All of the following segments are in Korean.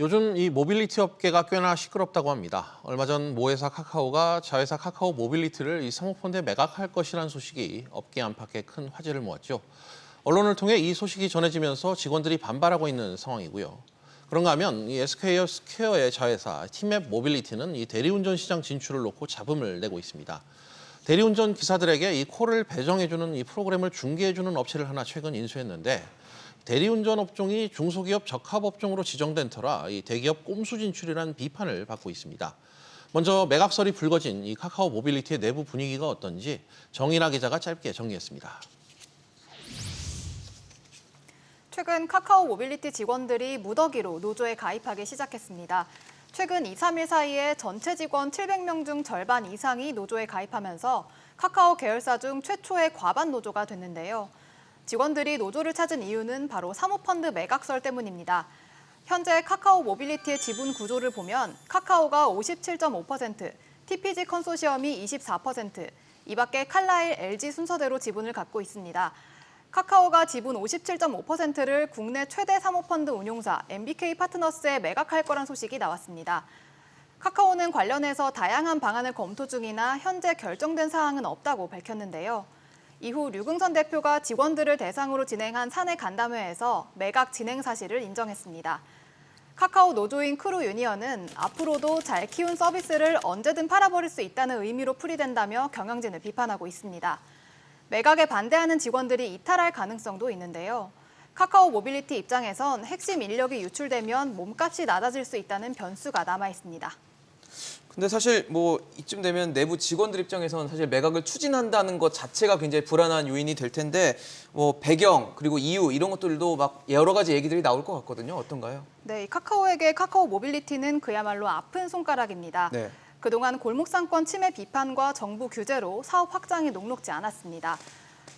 요즘 이 모빌리티 업계가 꽤나 시끄럽다고 합니다. 얼마 전 모회사 카카오가 자회사 카카오 모빌리티를 이 사모펀드에 매각할 것이라는 소식이 업계 안팎에 큰 화제를 모았죠. 언론을 통해 이 소식이 전해지면서 직원들이 반발하고 있는 상황이고요. 그런가 하면 이 SK 스퀘어의 자회사 티맵 모빌리티는 이 대리운전 시장 진출을 놓고 잡음을 내고 있습니다. 대리운전 기사들에게 이 콜을 배정해주는 이 프로그램을 중개해주는 업체를 하나 최근 인수했는데 대리운전 업종이 중소기업 적합업종으로 지정된 터라 이 대기업 꼼수 진출이라는 비판을 받고 있습니다. 먼저 매각설이 불거진 이 카카오 모빌리티의 내부 분위기가 어떤지 정인아 기자가 짧게 정리했습니다. 최근 카카오 모빌리티 직원들이 무더기로 노조에 가입하기 시작했습니다. 최근 2, 3일 사이에 전체 직원 700명 중 절반 이상이 노조에 가입하면서 카카오 계열사 중 최초의 과반 노조가 됐는데요. 직원들이 노조를 찾은 이유는 바로 사모펀드 매각설 때문입니다. 현재 카카오 모빌리티의 지분 구조를 보면 카카오가 57.5%, TPG 컨소시엄이 24%, 이 밖에 칼라일, LG 순서대로 지분을 갖고 있습니다. 카카오가 지분 57.5%를 국내 최대 사모펀드 운용사 MBK 파트너스에 매각할 거란 소식이 나왔습니다. 카카오는 관련해서 다양한 방안을 검토 중이나 현재 결정된 사항은 없다고 밝혔는데요. 이후 류궁선 대표가 직원들을 대상으로 진행한 사내 간담회에서 매각 진행 사실을 인정했습니다. 카카오 노조인 크루 유니언은 앞으로도 잘 키운 서비스를 언제든 팔아버릴 수 있다는 의미로 풀이된다며 경영진을 비판하고 있습니다. 매각에 반대하는 직원들이 이탈할 가능성도 있는데요. 카카오 모빌리티 입장에선 핵심 인력이 유출되면 몸값이 낮아질 수 있다는 변수가 남아 있습니다. 근데 사실 이쯤 되면 내부 직원들 입장에선 사실 매각을 추진한다는 것 자체가 굉장히 불안한 요인이 될 텐데 배경 그리고 이유 이런 것들도 막 여러 가지 얘기들이 나올 것 같거든요. 어떤가요? 네, 카카오에게 카카오 모빌리티는 그야말로 아픈 손가락입니다. 네. 그동안 골목상권 침해 비판과 정부 규제로 사업 확장이 녹록지 않았습니다.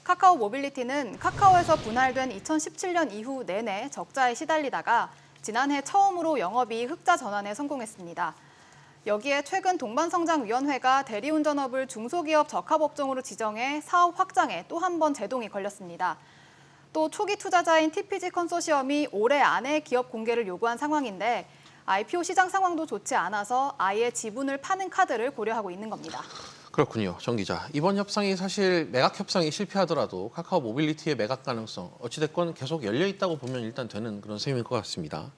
카카오 모빌리티는 카카오에서 분할된 2017년 이후 내내 적자에 시달리다가 지난해 처음으로 영업이익 흑자 전환에 성공했습니다. 여기에 최근 동반성장위원회가 대리운전업을 중소기업 적합업종으로 지정해 사업 확장에 또 한 번 제동이 걸렸습니다. 또 초기 투자자인 TPG 컨소시엄이 올해 안에 기업 공개를 요구한 상황인데 IPO 시장 상황도 좋지 않아서 아예 지분을 파는 카드를 고려하고 있는 겁니다. 그렇군요, 정 기자. 이번 협상이 사실 매각 협상이 실패하더라도 카카오 모빌리티의 매각 가능성 어찌됐건 계속 열려 있다고 보면 일단 되는 그런 셈일 것 같습니다.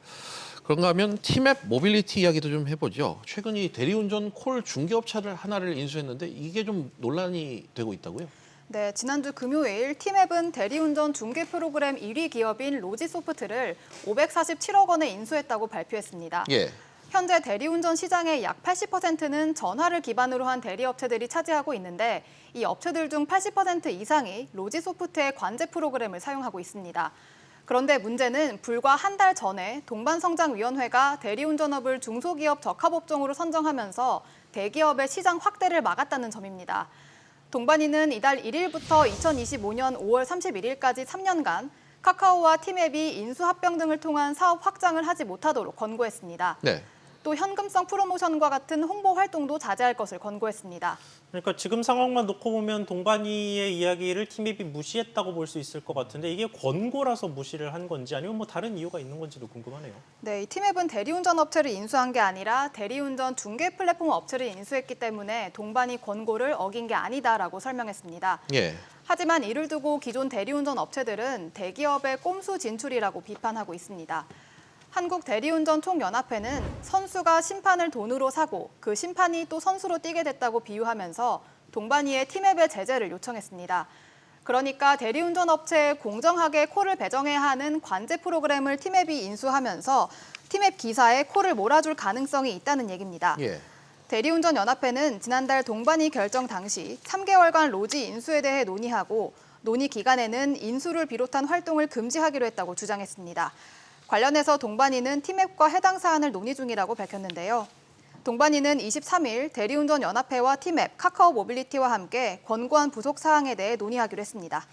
그런가 하면 티맵 모빌리티 이야기도 좀 해보죠. 최근 이 대리운전 콜 중개업체를 하나를 인수했는데 이게 좀 논란이 되고 있다고요? 네, 지난주 금요일 티맵은 대리운전 중개 프로그램 1위 기업인 로지소프트를 547억 원에 인수했다고 발표했습니다. 예. 현재 대리운전 시장의 약 80%는 전화를 기반으로 한 대리업체들이 차지하고 있는데 이 업체들 중 80% 이상이 로지소프트의 관제 프로그램을 사용하고 있습니다. 그런데 문제는 불과 한 달 전에 동반성장위원회가 대리운전업을 중소기업 적합업종으로 선정하면서 대기업의 시장 확대를 막았다는 점입니다. 동반이는 이달 1일부터 2025년 5월 31일까지 3년간 카카오와 티맵이 인수합병 등을 통한 사업 확장을 하지 못하도록 권고했습니다. 네. 또 현금성 프로모션과 같은 홍보 활동도 자제할 것을 권고했습니다. 그러니까 지금 상황만 놓고 보면 동반이의 이야기를 티맵이 무시했다고 볼 수 있을 것 같은데 이게 권고라서 무시를 한 건지 아니면 다른 이유가 있는 건지도 궁금하네요. 네, 이 티맵은 대리운전 업체를 인수한 게 아니라 대리운전 중개 플랫폼 업체를 인수했기 때문에 동반이 권고를 어긴 게 아니다라고 설명했습니다. 예. 하지만 이를 두고 기존 대리운전 업체들은 대기업의 꼼수 진출이라고 비판하고 있습니다. 한국대리운전총연합회는 선수가 심판을 돈으로 사고 그 심판이 또 선수로 뛰게 됐다고 비유하면서 동반이의 티맵의 제재를 요청했습니다. 그러니까 대리운전 업체에 공정하게 콜을 배정해야 하는 관제 프로그램을 티맵이 인수하면서 티맵 기사에 콜을 몰아줄 가능성이 있다는 얘기입니다. 예. 대리운전연합회는 지난달 동반이 결정 당시 3개월간 로지 인수에 대해 논의하고 논의 기간에는 인수를 비롯한 활동을 금지하기로 했다고 주장했습니다. 관련해서 동반이는 티맵과 해당 사안을 논의 중이라고 밝혔는데요. 동반이는 23일 대리운전연합회와 티맵, 카카오 모빌리티와 함께 권고안 부속 사항에 대해 논의하기로 했습니다.